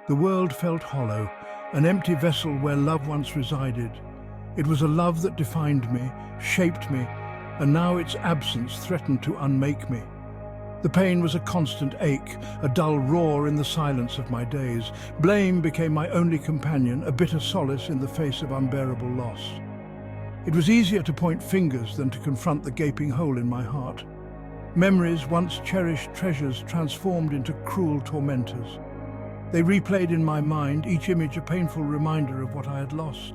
The world felt hollow, an empty vessel where love once resided. It was a love that defined me, shaped me, and now its absence threatened to unmake me. The pain was a constant ache, a dull roar in the silence of my days. Blame became my only companion, a bitter solace in the face of unbearable loss. It was easier to point fingers than to confront the gaping hole in my heart. Memories, once cherished treasures, transformed into cruel tormentors. They replayed in my mind, each image a painful reminder of what I had lost.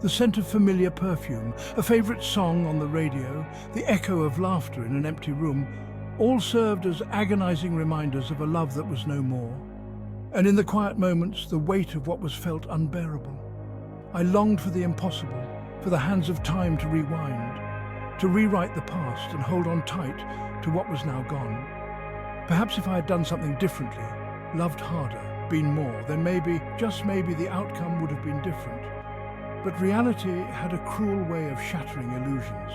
The scent of familiar perfume, a favorite song on the radio, the echo of laughter in an empty room, all served as agonizing reminders of a love that was no more. And in the quiet moments, the weight of what was felt unbearable. I longed for the impossible, for the hands of time to rewind, to rewrite the past and hold on tight to what was now gone. Perhaps if I had done something differently, loved harder, been more, then maybe, just maybe, the outcome would have been different. But reality had a cruel way of shattering illusions.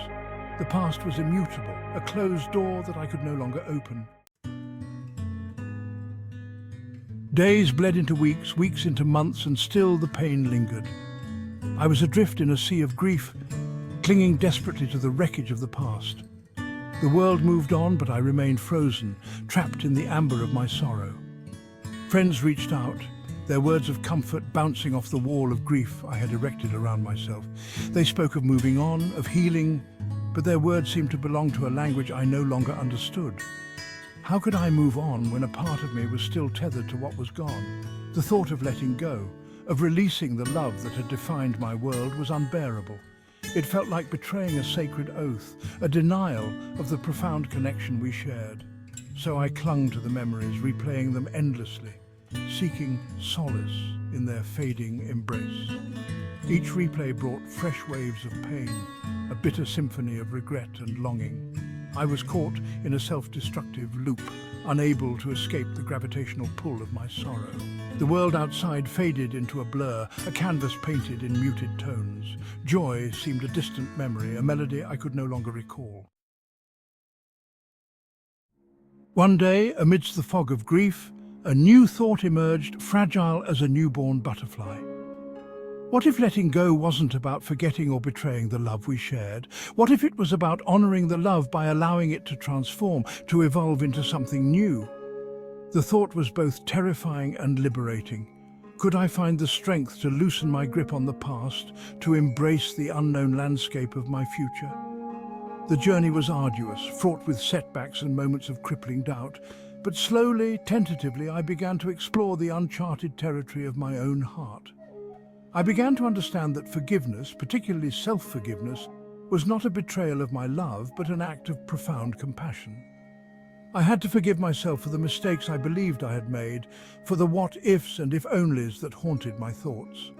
The past was immutable, a closed door that I could no longer open. Days bled into weeks, weeks into months, and still the pain lingered. I was adrift in a sea of grief, clinging desperately to the wreckage of the past. The world moved on, but I remained frozen, trapped in the amber of my sorrow. Friends reached out, their words of comfort bouncing off the wall of grief I had erected around myself. They spoke of moving on, of healing, but their words seemed to belong to a language I no longer understood. How could I move on when a part of me was still tethered to what was gone? The thought of letting go, of releasing the love that had defined my world, was unbearable. It felt like betraying a sacred oath, a denial of the profound connection we shared. So I clung to the memories, replaying them endlessly, seeking solace in their fading embrace. Each replay brought fresh waves of pain, a bitter symphony of regret and longing. I was caught in a self-destructive loop, unable to escape the gravitational pull of my sorrow. The world outside faded into a blur, a canvas painted in muted tones. Joy seemed a distant memory, a melody I could no longer recall. One day, amidst the fog of grief, a new thought emerged, fragile as a newborn butterfly. What if letting go wasn't about forgetting or betraying the love we shared? What if it was about honoring the love by allowing it to transform, to evolve into something new? The thought was both terrifying and liberating. Could I find the strength to loosen my grip on the past, to embrace the unknown landscape of my future? The journey was arduous, fraught with setbacks and moments of crippling doubt, but slowly, tentatively, I began to explore the uncharted territory of my own heart. I began to understand that forgiveness, particularly self-forgiveness, was not a betrayal of my love, but an act of profound compassion. I had to forgive myself for the mistakes I believed I had made, for the what-ifs and if-onlys that haunted my thoughts.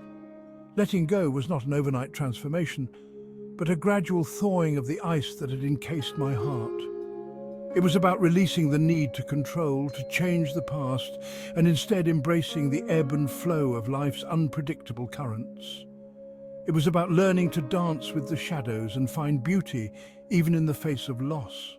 Letting go was not an overnight transformation, but a gradual thawing of the ice that had encased my heart. It was about releasing the need to control, to change the past, and instead embracing the ebb and flow of life's unpredictable currents. It was about learning to dance with the shadows and find beauty even in the face of loss.